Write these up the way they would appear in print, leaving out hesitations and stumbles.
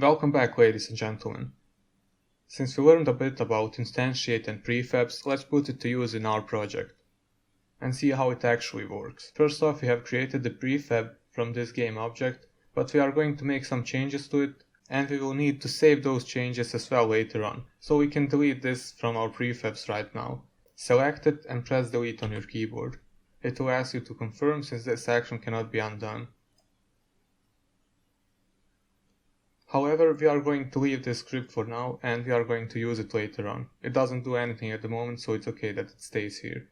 Welcome back, ladies and gentlemen. Since we learned a bit about instantiate and prefabs, let's put it to use in our project and see how it actually works. First off, we have created the prefab from this game object, but we are going to make some changes to it, and we will need to save those changes as well later on, so we can delete this from our prefabs right now. Select it and press delete on your keyboard. It will ask you to confirm since this action cannot be undone. However, we are going to leave this script for now and we are going to use it later on. It doesn't do anything at the moment, so it's okay that it stays here.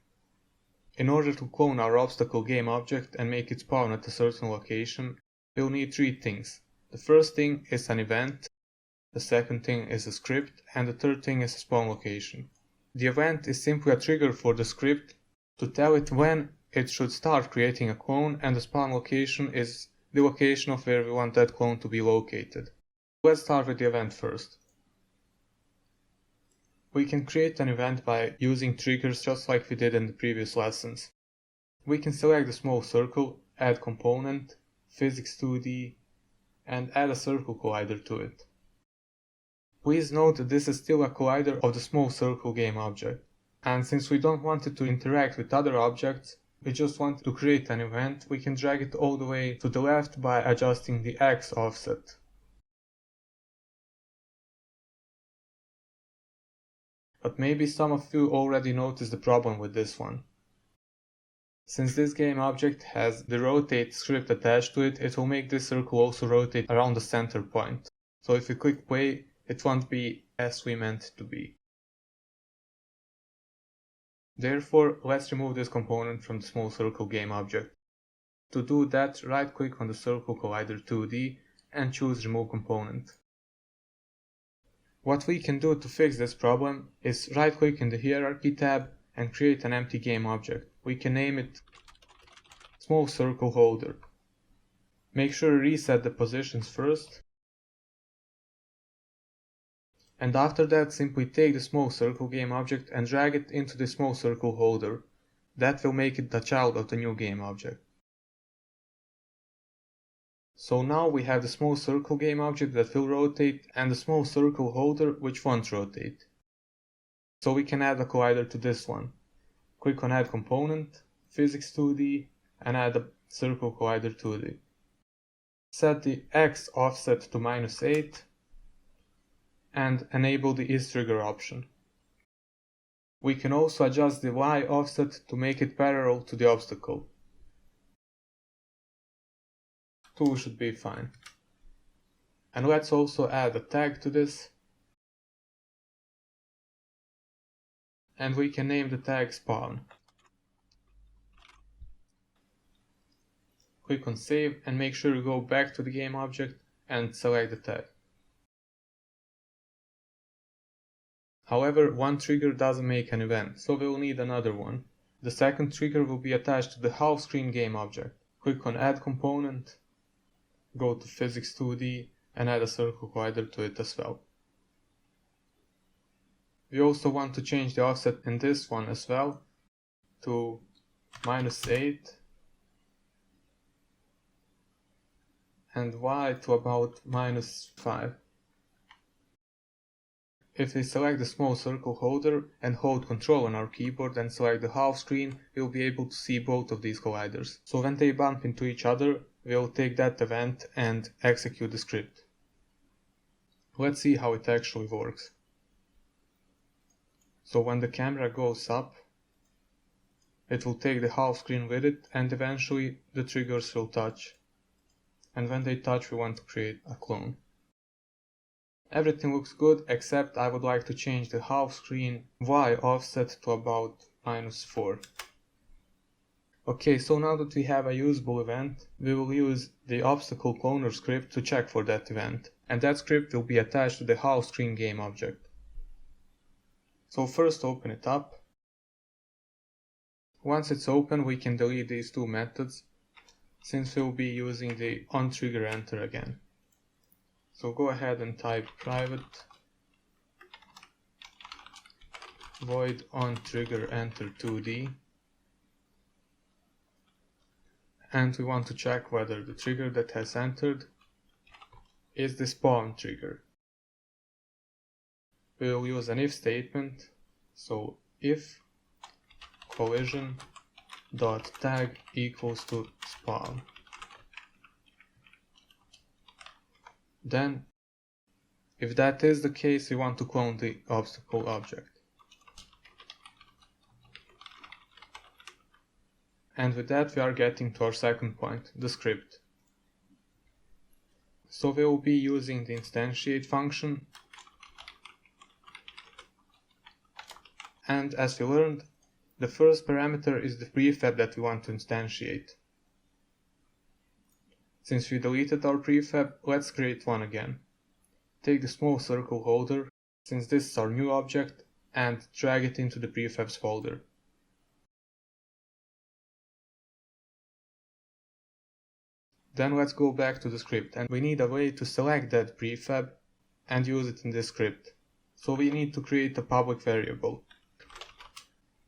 In order to clone our obstacle game object and make it spawn at a certain location, we'll need three things. The first thing is an event, the second thing is a script, and the third thing is a spawn location. The event is simply a trigger for the script to tell it when it should start creating a clone, and the spawn location is the location of where we want that clone to be located. Let's start with the event first. We can create an event by using triggers just like we did in the previous lessons. We can select the small circle, add component, physics 2D, and add a circle collider to it. Please note that this is still a collider of the small circle game object, and since we don't want it to interact with other objects, we just want to create an event, we can drag it all the way to the left by adjusting the X offset. But maybe some of you already noticed the problem with this one. Since this game object has the rotate script attached to it, it will make this circle also rotate around the center point. So if we click play, it won't be as we meant it to be. Therefore, let's remove this component from the small circle game object. To do that, right click on the circle collider 2D and choose remove component. What we can do to fix this problem is right click in the hierarchy tab and create an empty game object. We can name it small circle holder. Make sure to reset the positions first. And after that, simply take the small circle game object and drag it into the small circle holder. That will make it the child of the new game object. So now we have the small circle game object that will rotate and the small circle holder which won't rotate. So we can add a collider to this one. Click on add component, physics 2D, and add a circle collider 2D. Set the X offset to -8 and enable the is trigger option. We can also adjust the Y offset to make it parallel to the obstacle. 2 should be fine. And let's also add a tag to this. And we can name the tag spawn. Click on save and make sure you go back to the game object and select the tag. However, one trigger doesn't make an event, so we will need another one. The second trigger will be attached to the half screen game object. Click on add component, go to physics 2D and add a circle collider to it as well. We also want to change the offset in this one as well to -8 and Y to about -5. If we select the small circle holder and hold Ctrl on our keyboard and select the half screen, we'll be able to see both of these colliders. So when they bump into each other, we'll take that event and execute the script. Let's see how it actually works. So when the camera goes up, it will take the half screen with it and eventually the triggers will touch. And when they touch, we want to create a clone. Everything looks good, except I would like to change the half screen Y offset to about -4. Okay, so now that we have a usable event, we will use the obstacle cloner script to check for that event, and that script will be attached to the half screen game object. So first open it up. Once it's open, we can delete these two methods, since we'll be using the onTriggerEnter again. So go ahead and type private void onTriggerEnter2D, and we want to check whether the trigger that has entered is the spawn trigger. We will use an if statement, so if collision dot tag equals to spawn. Then, if that is the case, we want to clone the obstacle object. And with that we are getting to our second point, the script. So we will be using the instantiate function, and as we learned, the first parameter is the prefab that we want to instantiate. Since we deleted our prefab, let's create one again. Take the small circle holder, since this is our new object, and drag it into the prefabs folder. Then let's go back to the script, and we need a way to select that prefab and use it in this script. So we need to create a public variable.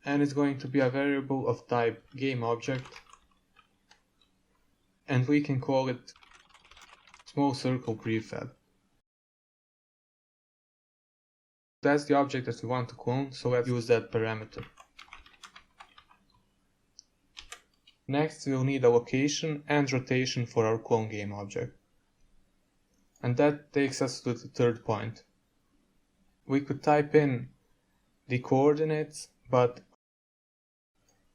And it's going to be a variable of type GameObject, and we can call it small circle prefab. That's the object that we want to clone, so let's use that parameter. Next, we'll need a location and rotation for our clone GameObject. And that takes us to the third point. We could type in the coordinates, but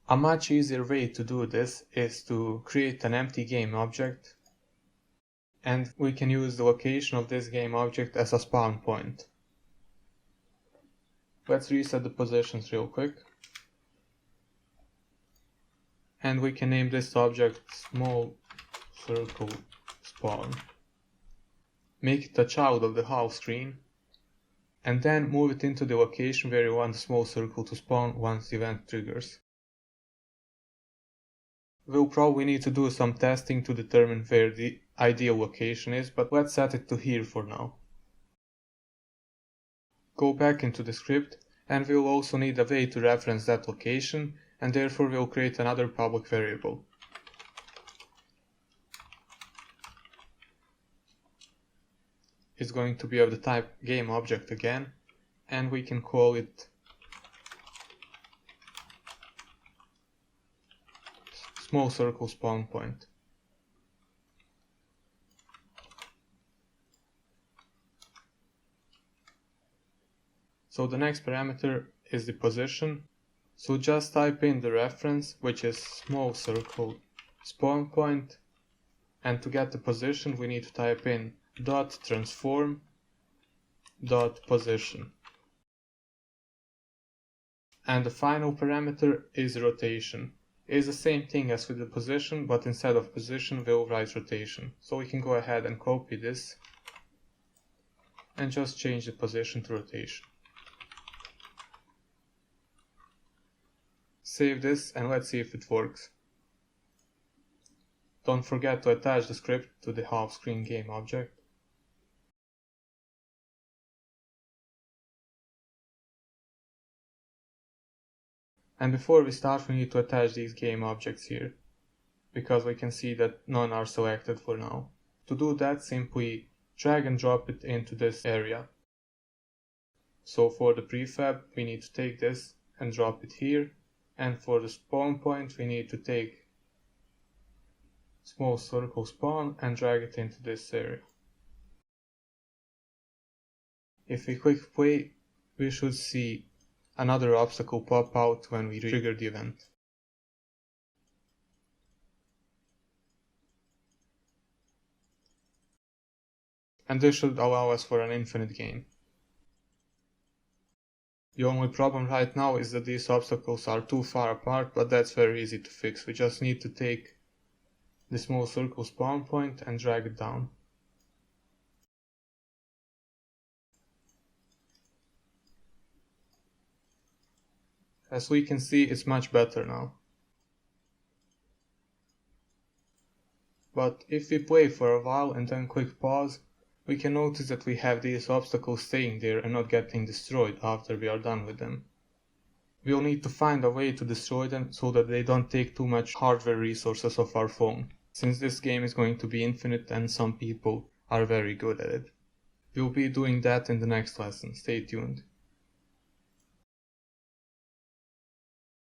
a much easier way to do this is to create an empty GameObject, and we can use the location of this GameObject as a spawn point. Let's reset the positions real quick. And we can name this object small circle spawn. Make it a child of the house screen, and then move it into the location where you want the small circle to spawn once the event triggers. We'll probably need to do some testing to determine where the ideal location is, but let's set it to here for now. Go back into the script, and we'll also need a way to reference that location, and therefore we'll create another public variable. It's going to be of the type GameObject again, and we can call it small circle spawn point. So the next parameter is the position. So just type in the reference, which is small circle spawn point, and to get the position we need to type in dot transform dot position. And the final parameter is rotation. It is the same thing as with the position, but instead of position we'll write rotation. So we can go ahead and copy this and just change the position to rotation. Save this and let's see if it works. Don't forget to attach the script to the half screen GameObject. And before we start we need to attach these GameObjects here, because we can see that none are selected for now. To do that, simply drag and drop it into this area. So for the prefab we need to take this and drop it here, and for the spawn point we need to take small circle spawn and drag it into this area. If we click play, we should see another obstacle pop out when we trigger the event. And this should allow us for an infinite game. The only problem right now is that these obstacles are too far apart, but that's very easy to fix. We just need to take the small circle spawn point and drag it down. As we can see, it's much better now. But if we play for a while and then click pause, we can notice that we have these obstacles staying there and not getting destroyed after we are done with them. We'll need to find a way to destroy them so that they don't take too much hardware resources of our phone, since this game is going to be infinite and some people are very good at it. We'll be doing that in the next lesson, stay tuned.